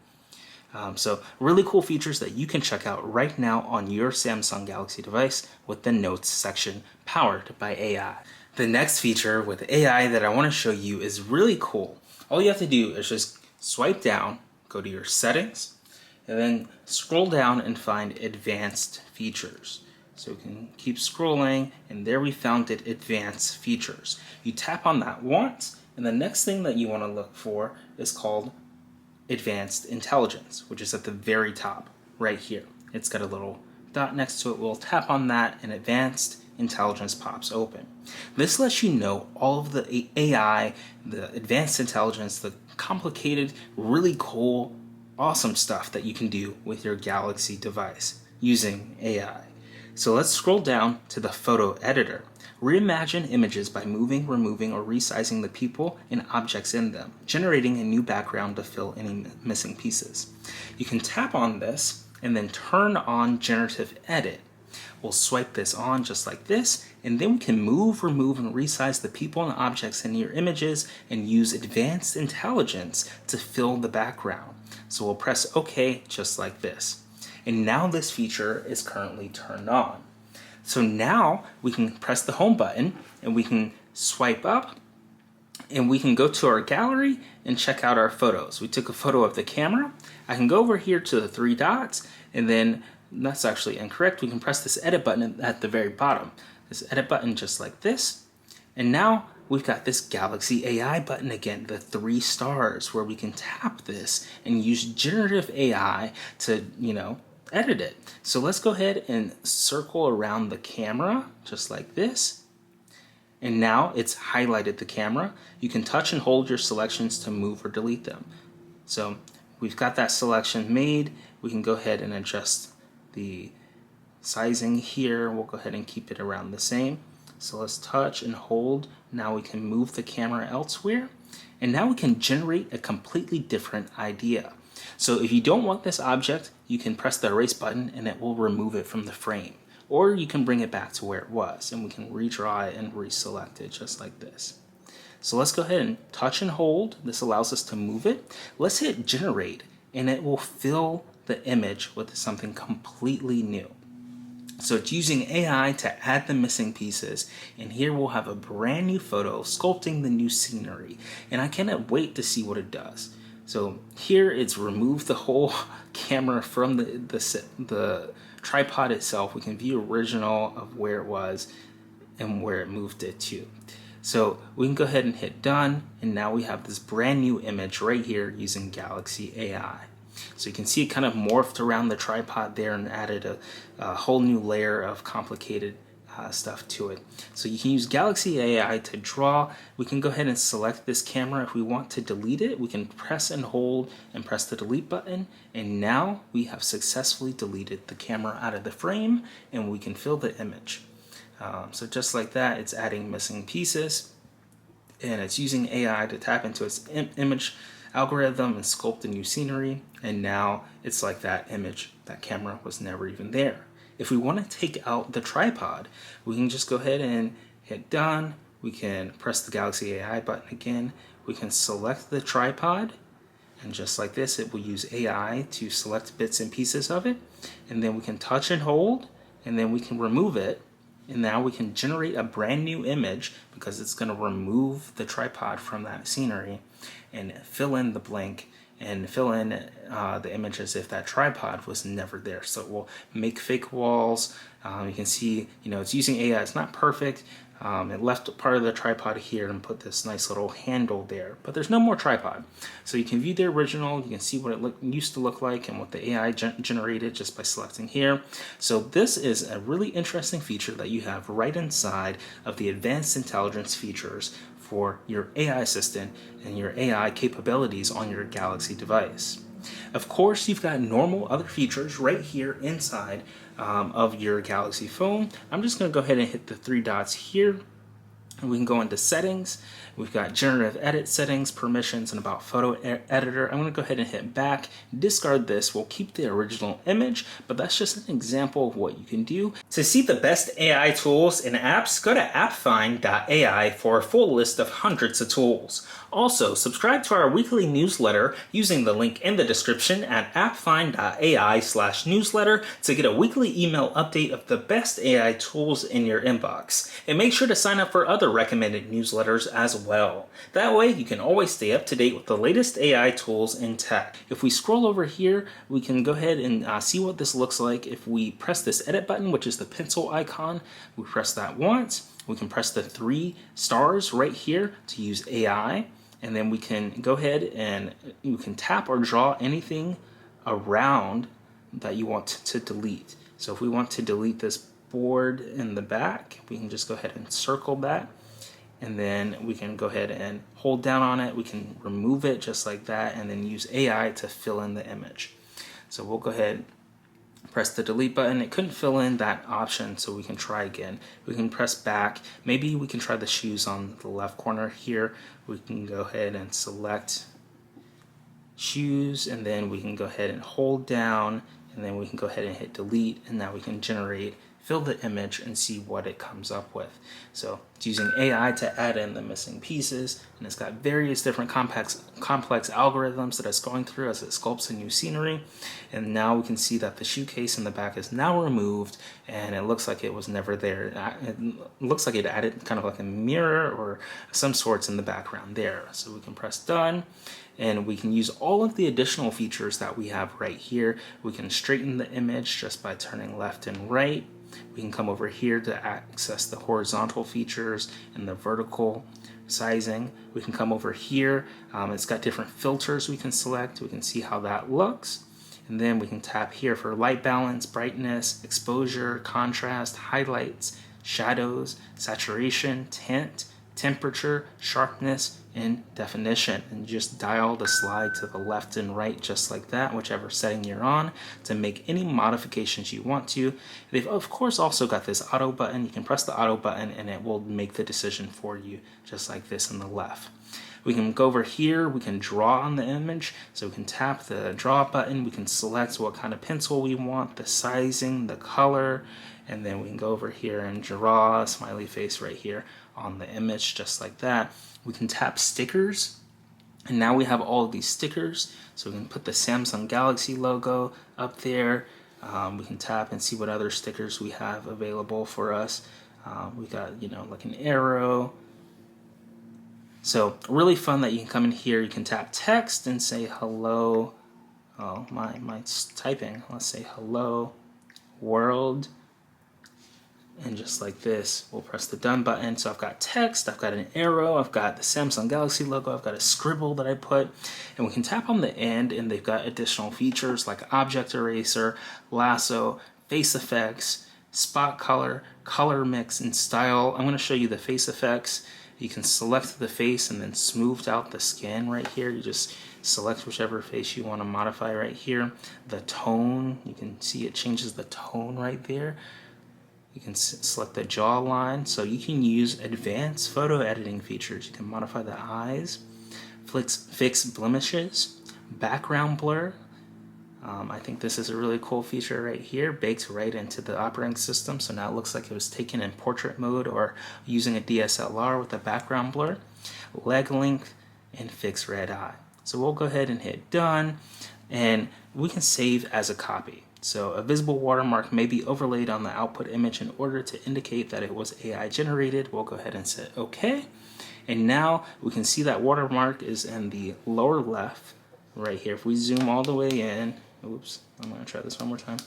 Speaker 1: So really cool features that you can check out right now on your Samsung Galaxy device with the Notes section powered by AI. The next feature with AI that I want to show you is really cool. All you have to do is just swipe down, go to your settings, and then scroll down and find advanced features. So we can keep scrolling, and there we found it, advanced features. You tap on that once, and the next thing that you want to look for is called Advanced Intelligence, which is at the very top right here. It's got a little dot next to it. We'll tap on that and Advanced Intelligence pops open. This lets you know all of the AI, the advanced intelligence, the complicated, really cool, awesome stuff that you can do with your Galaxy device using AI. So let's scroll down to the photo editor. Reimagine images by moving, removing, or resizing the people and objects in them, generating a new background to fill any missing pieces. You can tap on this and then turn on generative edit. We'll swipe this on just like this, and then we can move, remove, and resize the people and objects in your images and use advanced intelligence to fill the background. So we'll press OK just like this. And now this feature is currently turned on. So now we can press the home button and we can swipe up and we can go to our gallery and check out our photos. We took a photo of the camera. I can go over here to the 3 dots, and then that's actually incorrect. We can press this edit button at the very bottom. This edit button just like this. And now we've got this Galaxy AI button again, the 3 stars, where we can tap this and use generative AI to, edit it. So let's go ahead and circle around the camera just like this. And now it's highlighted the camera. You can touch and hold your selections to move or delete them. So we've got that selection made. We can go ahead and adjust the sizing here. We'll go ahead and keep it around the same. So let's touch and hold. Now we can move the camera elsewhere. And now we can generate a completely different idea. So if you don't want this object, you can press the erase button and it will remove it from the frame. Or you can bring it back to where it was, and we can redraw it and reselect it just like this. So let's go ahead and touch and hold. This allows us to move it. Let's hit generate, and it will fill the image with something completely new. So it's using AI to add the missing pieces, and here we'll have a brand new photo sculpting the new scenery, and I cannot wait to see what it does. So here it's removed the whole camera from the tripod itself. We can view original of where it was and where it moved it to. So we can go ahead and hit done, and now we have this brand new image right here using Galaxy AI. So you can see it kind of morphed around the tripod there and added a whole new layer of complicated stuff to it. So you can use Galaxy AI to draw. We can go ahead and select this camera. If we want to delete it, we can press and hold and press the delete button, and now we have successfully deleted the camera out of the frame, and we can fill the image. So just like that, it's adding missing pieces, and it's using AI to tap into its image algorithm and sculpt a new scenery, and now it's like that image, that camera was never even there. If we want to take out the tripod, we can just go ahead and hit done. We can press the Galaxy AI button again. We can select the tripod, and just like this, it will use AI to select bits and pieces of it, and then we can touch and hold, and then we can remove it. And now we can generate a brand new image because it's going to remove the tripod from that scenery and fill in the blank and fill in the image as if that tripod was never there. So it will make fake walls. You can see, it's using AI. It's not perfect. It left part of the tripod here and put this nice little handle there, but there's no more tripod. So you can view the original, you can see what it used to look like and what the AI generated just by selecting here. So this is a really interesting feature that you have right inside of the advanced intelligence features for your AI assistant and your AI capabilities on your Galaxy device. Of course, you've got normal other features right here inside of your Galaxy phone. I'm just going to go ahead and hit the three dots here, and we can go into settings. We've got generative edit settings, permissions, and about photo editor. I'm going to go ahead and hit back, discard this. We'll keep the original image, but that's just an example of what you can do. To see the best AI tools and apps, go to appfind.ai for a full list of hundreds of tools. Also, subscribe to our weekly newsletter using the link in the description at appfind.ai/newsletter to get a weekly email update of the best AI tools in your inbox. And make sure to sign up for other recommended newsletters as well. That way, you can always stay up to date with the latest AI tools in tech. If we scroll over here, we can go ahead and see what this looks like. If we press this edit button, which is the pencil icon, we press that once. We can press the 3 stars right here to use AI. And then we can go ahead and you can tap or draw anything around that you want to delete. So if we want to delete this board in the back, we can just go ahead and circle that. And then we can go ahead and hold down on it. We can remove it just like that and then use AI to fill in the image. So we'll go ahead, press the delete button. It couldn't fill in that option, so we can try again. We can press back. Maybe we can try the shoes on the left corner here. We can go ahead and select shoes, and then we can go ahead and hold down, and then we can go ahead and hit delete, and now we can fill the image and see what it comes up with. So it's using AI to add in the missing pieces, and it's got various different complex algorithms that it's going through as it sculpts a new scenery. And now we can see that the shoe case in the back is now removed, and it looks like it was never there. It looks like it added kind of like a mirror or some sorts in the background there. So we can press done, and we can use all of the additional features that we have right here. We can straighten the image just by turning left and right. We can come over here to access the horizontal features and the vertical sizing. We can come over here. It's got different filters we can select. We can see how that looks. And then we can tap here for light balance, brightness, exposure, contrast, highlights, shadows, saturation, tint, temperature, sharpness, and definition, and just dial the slide to the left and right just like that, whichever setting you're on, to make any modifications you want to. They've of course also got this auto button. You can press the auto button and it will make the decision for you just like this on the left. We can go over here, we can draw on the image, so we can tap the draw button, we can select what kind of pencil we want, the sizing, the color, and then we can go over here and draw a smiley face right here on the image just like that. We can tap stickers, and now we have all of these stickers, so we can put the Samsung Galaxy logo up there. We can tap and see what other stickers we have available for us. We got, like an arrow, So really fun that you can come in here, you can tap text and say hello. Oh, mine's typing. Let's say hello world. And just like this, we'll press the done button. So I've got text, I've got an arrow, I've got the Samsung Galaxy logo, I've got a scribble that I put, and we can tap on the end and they've got additional features like object eraser, lasso, face effects, spot color, color mix, and style. I'm going to show you the face effects. You can select the face and then smooth out the skin right here. You just select whichever face you want to modify right here. The tone, you can see it changes the tone right there. You can select the jawline, so you can use advanced photo editing features. You can modify the eyes, fix blemishes, background blur. I think this is a really cool feature right here, baked right into the operating system, so now it looks like it was taken in portrait mode or using a DSLR with a background blur. Leg length, and fix red eye. So we'll go ahead and hit done, and we can save as a copy. So a visible watermark may be overlaid on the output image in order to indicate that it was AI generated. We'll go ahead and say OK. And now we can see that watermark is in the lower left right here. If we zoom all the way in, oops, I'm going to try this one more time.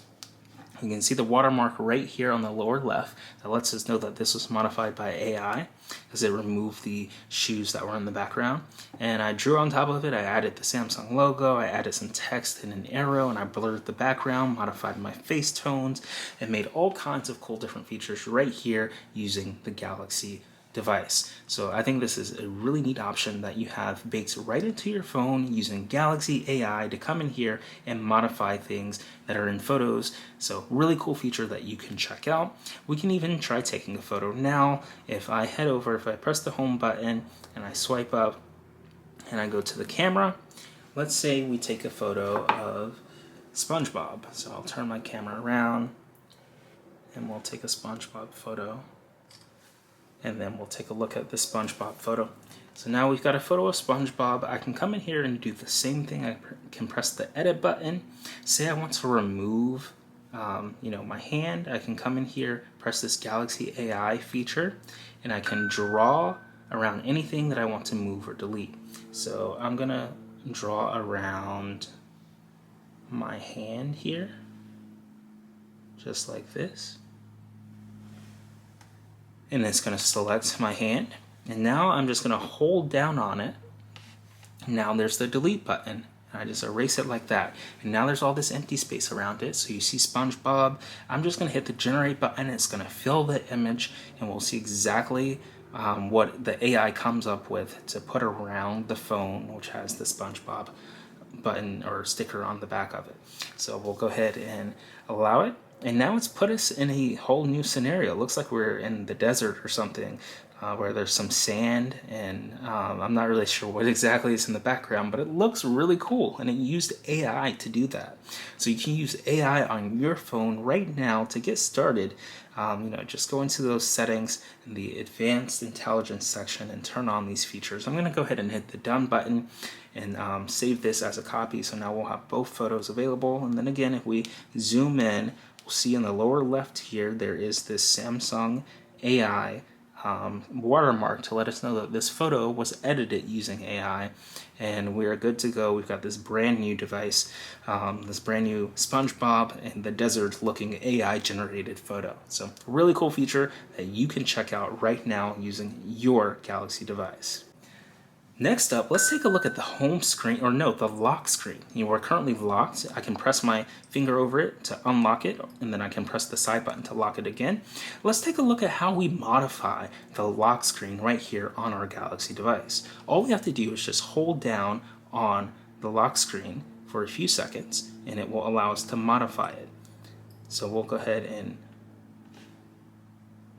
Speaker 1: You can see the watermark right here on the lower left. That lets us know that this was modified by AI because it removed the shoes that were in the background. And I drew on top of it, I added the Samsung logo, I added some text and an arrow, and I blurred the background, modified my face tones, and made all kinds of cool different features right here using the Galaxy device. So I think this is a really neat option that you have baked right into your phone using Galaxy AI to come in here and modify things that are in photos. So really cool feature that you can check out. We can even try taking a photo now. If I head over, if I press the home button and I swipe up and I go to the camera, let's say we take a photo of SpongeBob. So I'll turn my camera around and we'll take a SpongeBob photo. And then we'll take a look at the SpongeBob photo. So now we've got a photo of SpongeBob. I can come in here and do the same thing. I can press the edit button. Say I want to remove my hand. I can come in here, press this Galaxy AI feature, and I can draw around anything that I want to move or delete. So I'm gonna draw around my hand here, just like this. And it's going to select my hand, and now I'm just going to hold down on it. Now there's the delete button, and I just erase it like that, and now there's all this empty space around it. So you see SpongeBob. I'm just going to hit the generate button. It's going to fill the image, and we'll see exactly what the AI comes up with to put around the phone, which has the SpongeBob button or sticker on the back of it. So we'll go ahead and allow it. And now it's put us in a whole new scenario. It looks like we're in the desert or something, where there's some sand, and I'm not really sure what exactly is in the background, but it looks really cool, and it used AI to do that. So you can use AI on your phone right now to get started. Just go into those settings in the advanced intelligence section and turn on these features. I'm going to go ahead and hit the done button and save this as a copy. So now we'll have both photos available. And then again, if we zoom in, we'll see in the lower left here, there is this Samsung AI watermark to let us know that this photo was edited using AI, and we're good to go. We've got this brand new device, this brand new SpongeBob and the desert looking AI generated photo. So really cool feature that you can check out right now using your Galaxy device. Next up, let's take a look at the home screen, or no, the lock screen. We're currently locked. I can press my finger over it to unlock it, and then I can press the side button to lock it again. Let's take a look at how we modify the lock screen right here on our Galaxy device. All we have to do is just hold down on the lock screen for a few seconds, and it will allow us to modify it. So we'll go ahead and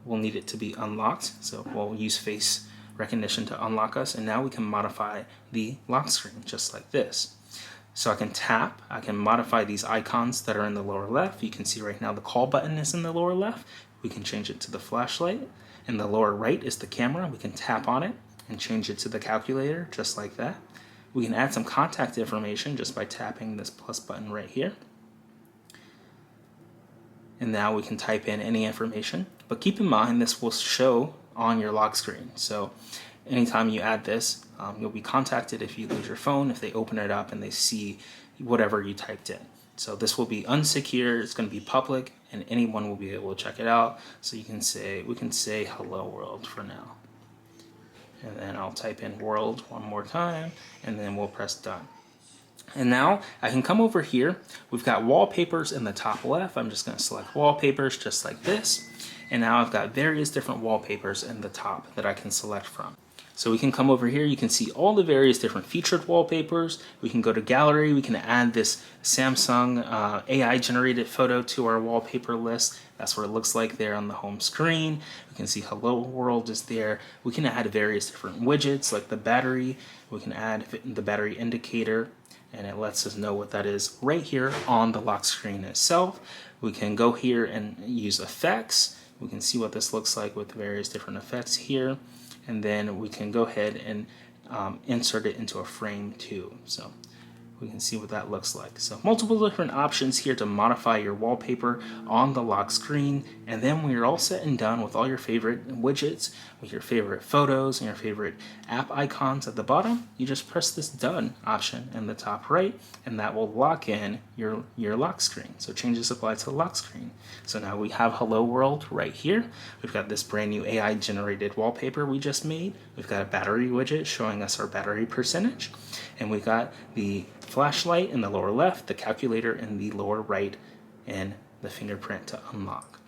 Speaker 1: we'll need it to be unlocked. So we'll use face recognition to unlock us, and now we can modify the lock screen just like this. So I can tap, I can modify these icons that are in the lower left. You can see right now the call button is in the lower left. We can change it to the flashlight. In the lower right is the camera. We can tap on it and change it to the calculator just like that. We can add some contact information just by tapping this plus button right here. And now we can type in any information, but keep in mind this will show on your lock screen. So anytime you add this, you'll be contacted if you lose your phone, if they open it up and they see whatever you typed in. So this will be unsecure, it's going to be public, and anyone will be able to check it out. So we can say hello world for now. And then I'll type in world one more time, and then we'll press done. And now I can come over here. We've got wallpapers in the top left. I'm just going to select wallpapers just like this. And now I've got various different wallpapers in the top that I can select from. So we can come over here, you can see all the various different featured wallpapers. We can go to gallery, we can add this Samsung AI generated photo to our wallpaper list. That's what it looks like there on the home screen. We can see hello world is there. We can add various different widgets like the battery. We can add the battery indicator, and it lets us know what that is right here on the lock screen itself. We can go here and use effects. We can see what this looks like with various different effects here. And then we can go ahead and insert it into a frame too. So we can see what that looks like. So multiple different options here to modify your wallpaper on the lock screen. And then when you're all set and done with all your favorite widgets, with your favorite photos and your favorite app icons at the bottom, you just press this done option in the top right, and that will lock in your lock screen. So changes apply to the lock screen. So now we have hello world right here. We've got this brand new AI generated wallpaper we just made. We've got a battery widget showing us our battery percentage. And we got the flashlight in the lower left, the calculator in the lower right, and the fingerprint to unlock.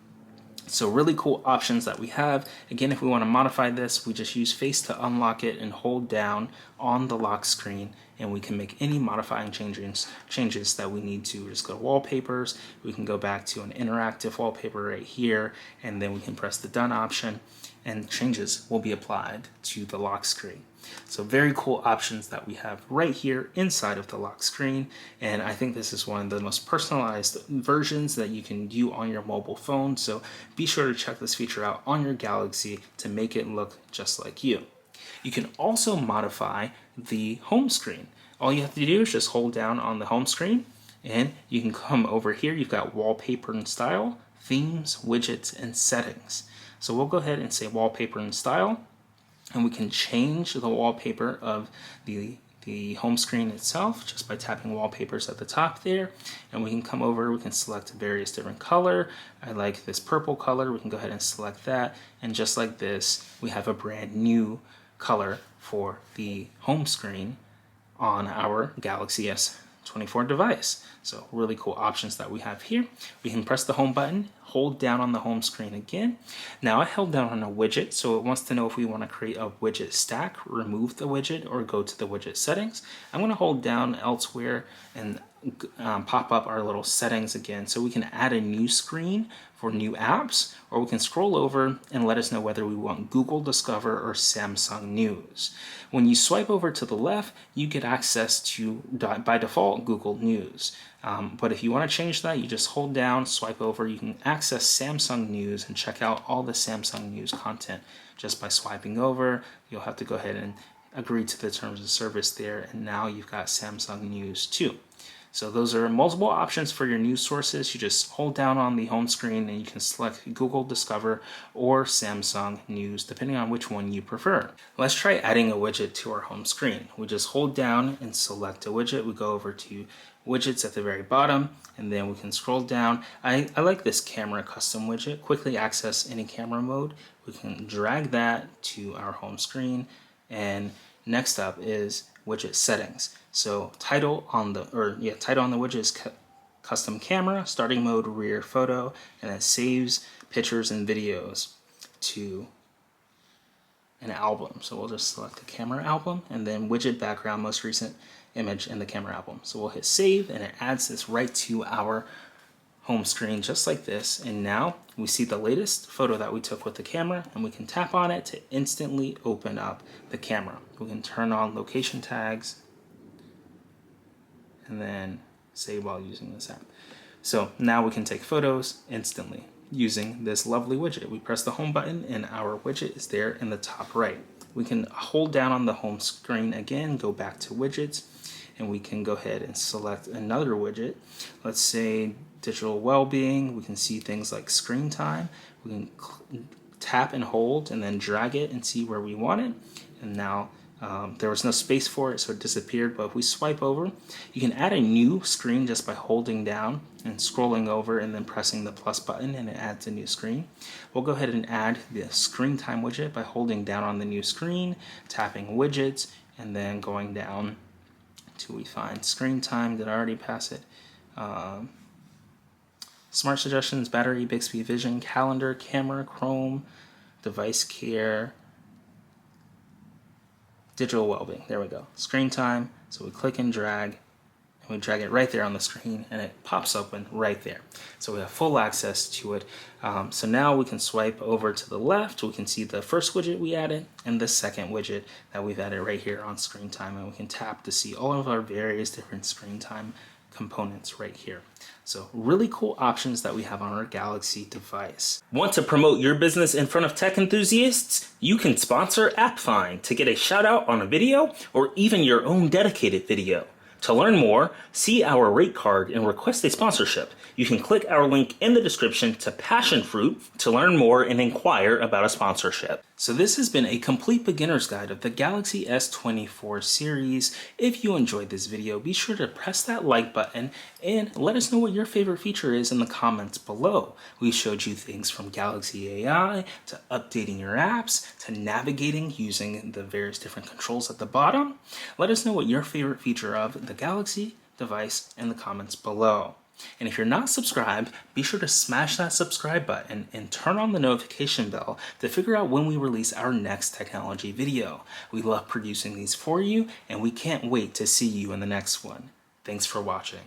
Speaker 1: So really cool options that we have. Again, if we want to modify this, we just use face to unlock it and hold down on the lock screen, and we can make any modifying changes that we need to. Just go to wallpapers, we can go back to an interactive wallpaper right here, and then we can press the done option, and changes will be applied to the lock screen. So very cool options that we have right here inside of the lock screen, and I think this is one of the most personalized versions that you can do on your mobile phone. So be sure to check this feature out on your Galaxy to make it look just like you. You can also modify the home screen. All you have to do is just hold down on the home screen, and you can come over here. You've got wallpaper and style, themes, widgets, and settings. So we'll go ahead and say wallpaper and style, and we can change the wallpaper of the home screen itself just by tapping wallpapers at the top there. And we can come over, we can select various different color. I like this purple color, we can go ahead and select that. And just like this, we have a brand new color for the home screen on our Galaxy S24 device. So really cool options that we have here. We can press the home button, hold down on the home screen again. Now I held down on a widget, so it wants to know if we want to create a widget stack, remove the widget, or go to the widget settings. I'm going to hold down elsewhere and pop up our little settings again, so we can add a new screen for new apps, or we can scroll over and let us know whether we want Google Discover or Samsung News. When you swipe over to the left, you get access to, by default, Google News. But if you want to change that, you just hold down, swipe over, you can access Samsung News and check out all the Samsung News content just by swiping over. You'll have to go ahead and agree to the terms of service there, and now you've got Samsung News too. So those are multiple options for your news sources. You just hold down on the home screen and you can select Google Discover or Samsung News, depending on which one you prefer. Let's try adding a widget to our home screen. We just hold down and select a widget. We go over to widgets at the very bottom, and then we can scroll down. I like this camera custom widget. Quickly access any camera mode. We can drag that to our home screen, and next up is widget settings. So title on the widget is custom camera, starting mode rear photo, and it saves pictures and videos to an album. So we'll just select the camera album, and then widget background most recent image in the camera album. So we'll hit save, and it adds this right to our home screen just like this. And now we see the latest photo that we took with the camera, and we can tap on it to instantly open up the camera. We can turn on location tags and then save while using this app. So now we can take photos instantly using this lovely widget. We press the home button and our widget is there in the top right. We can hold down on the home screen again, go back to widgets, and we can go ahead and select another widget. Let's say digital well-being. We can see things like screen time. We can tap and hold and then drag it and see where we want it. and now there was no space for it, so it disappeared. But if we swipe over, you can add a new screen just by holding down and scrolling over and then pressing the plus button, and it adds a new screen. We'll go ahead and add the screen time widget by holding down on the new screen, tapping widgets, and then going down till we find screen time. Did I already pass it? Smart suggestions, battery, Bixby Vision, calendar, camera, Chrome, device care, digital well-being. There we go. Screen time. So we click and drag, and we drag it right there on the screen, and it pops open right there. So we have full access to it. So now we can swipe over to the left. We can see the first widget we added and the second widget that we've added right here on screen time, and we can tap to see all of our various different screen time components right here. So really cool options that we have on our Galaxy device. Want to promote your business in front of tech enthusiasts? You can sponsor AppFind to get a shout out on a video or even your own dedicated video. To learn more, see our rate card and request a sponsorship. You can click our link in the description to Passion Fruit to learn more and inquire about a sponsorship. So this has been a complete beginner's guide of the Galaxy S24 series. If you enjoyed this video, be sure to press that like button and let us know what your favorite feature is in the comments below. We showed you things from Galaxy AI to updating your apps to navigating using the various different controls at the bottom. Let us know what your favorite feature of the Galaxy device in the comments below. And if you're not subscribed, be sure to smash that subscribe button and turn on the notification bell to figure out when we release our next technology video. We love producing these for you, and we can't wait to see you in the next one. Thanks for watching.